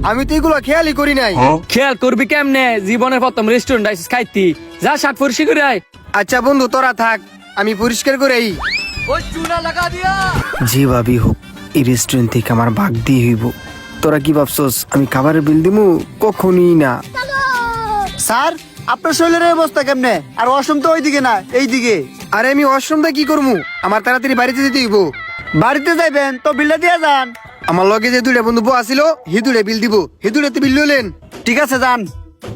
আমি তো এগুলো খেয়ালই করি নাই। খেয়াল করবি কেমনে? জীবনের প্রথম রেস্টুরেন্ট আইসিস খাইতি, যা শার্ট পরিষ্কার করে আয়। আচ্ছা বন্ধু তোরা থাক, আমি পরিষ্কার করেই। যেভাবেই হোক এই রেস্টুরেন্ট থেকে আমার ভাগ দিয়ে হইব। তোরা কি ভাবছস আমি খাবারের বিল দিমু? কখনই না। স্যার আপনার শরীরের অবস্থা কেমনে? আর ওয়াশরুম তো ওইদিকে না, এইদিকে। আরে আমি ওয়াশরুমটা কি করবো? আমার তাড়াতাড়ি বাড়িতে যেতে হইব। বাড়িতে যাইবেন তো বিলটা দিয়ে যান। আমার লগে যে দুইটা বন্ধু আসিল হিদুড়ে বিল দিব, হিদুড়েতে বিল লইলেন। ঠিক আছে যান।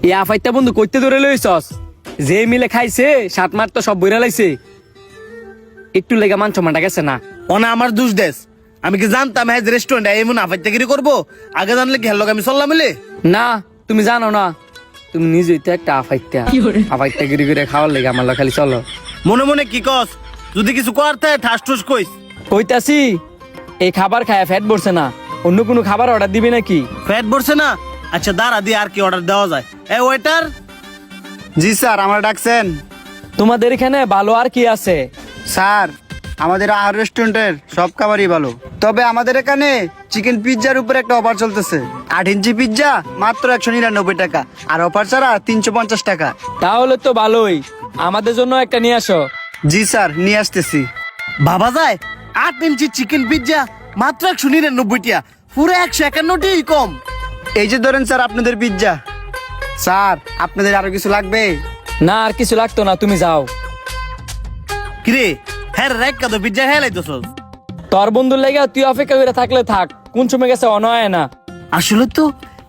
এই আফাইটা বন্ধু কইতে ধরে লইছস, যে মিলে খাইছে সাত মার তো সব বইরা লাইছে। একটু লেগে মান সম্মানটা গেছে না। ওনা আমার দুষ দেশ। আমি কি জানতাম হ্যাঁ রেস্টুরেন্টে এমন আফাইতাগিরি করবো? আগে জানলে কি হ্যাঁ আমি চললাম মিলে। না তুমি জানো না, তুমি নিজেই তো একটা আফাইতা। আফাইতা গিরি করে খাওয়ার লেগে আমার খালি চলো। মনে মনে কি কস? যদি কিছু করতে ঠাস ঠুস কইস। কইতাছি এই খাবার খায় ফ্যাট বসছে না, অন্য কোনো খাবার অর্ডার দিবি নাকি? ফ্যাট বসে না? আচ্ছা দাঁড়া দিয়ে আর কি অর্ডার দেওয়া যায়। এই ওয়েটার। জি স্যার, আমার ডাকছেন? তোমাদের এখানে ভালো আর কি আছে? স্যার আমাদের আর রেস্টুরেন্টের সব খাবারই ভালো, তবে আমাদের এখানে চিকেন পিৎজার উপরে একটা অফার চলতেছে। 8 ইঞ্চি পিৎজা মাত্র 199 টাকা, আর অফার ছাড়া 350 টাকা। তাহলে তো ভালোই, আমাদের জন্য একটা নিয়ে আসো। জি স্যার, নিয়ে আসতেছি। ভাবা যায় 8 ইঞ্চি চিকেন পিৎজা মাত্র 199 টাকা, পুরো 151 টাকাই কম। এই যে ধরেন স্যার আপনাদের পিৎজা। স্যার আপনাদের আরো কিছু লাগবে? না আর কিছু লাগতো না, তুমি যাও। কিরে হ্যাঁ রেক কত পিৎজা হ্যাঁ লাইতেছস? তোর বন্ধুর লেগে তুই অপেক্ষা করে থাকলে থাক, কোন সময় গেছে অনয় না। আসলে তো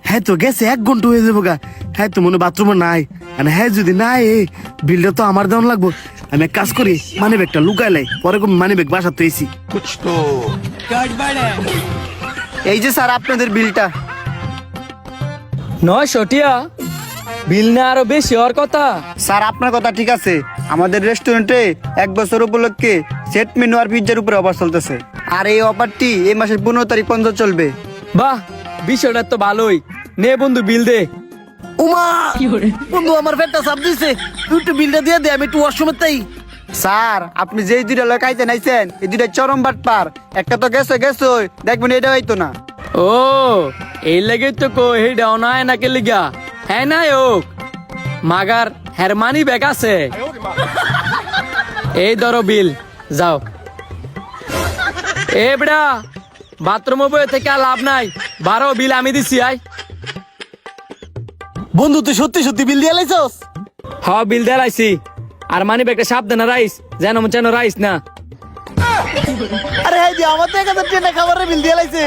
হ্যাঁ তো গেছে 1 ঘন্টা হয়ে যাবো গা। হ্যাঁ তো মনে বাথরুমে নাই। হ্যাঁ যদি নাই বিলটা তো আমার দেওয়ান লাগবো। আমি এক কাজ করি, মানি ব্যাগটা লুকাই লাই, পরে মানি ব্যাগ বাসা তো এসি। এই যে স্যার আপনাদের বিলটা। 900 টিয়া বিল না আরো বেশি হওয়ার কথা। স্যার আপনার কথা ঠিক আছে, আমাদের রেস্টুরেন্টে 1 বছর উপলক্ষে সেট মেনু আর পিৎজার উপরে অফার চলতেছে, আর এই অফারটি এই মাসের 15 তারিখ পর্যন্ত চলবে। বাহ, বিষয়টা তো ভালোই। নে বন্ধু বিল দে। উমা বন্ধু আমার পেটটা চাপ দিছে, তুই একটু বিলটা দিয়ে দে, আমি একটু ওয়াশরুমে তাই। স্যার আপনি যেই দুইটা লোক আইতে নাইছেন, এই দুইটা চরম বাটপার। একটা তো গেছে দেখবেন এটা হইতো না। ও এই লাগে তো কো হেডা অনায় নাকে লিগা। হ্যাঁ নাই হোক মাগার হেরমানি ব্যাগ আছে। এই ধরো বিল, যাও। এ বেড়া বাথরুমে বয়ে থেকে আর লাভ নাই, 12 বিল আমি দিছি। আয় বন্ধু তুই সত্যি সত্যি বিল দিয়ে লাইছস? হ বিল দেলাইছি, আর মানি ব্যাগটা সাবধানে রাইস, যেন রাইস না। আরে হ্যাঁ আমার তো 1000 টাকা খাবারের বিল দিয়ে লাইছে।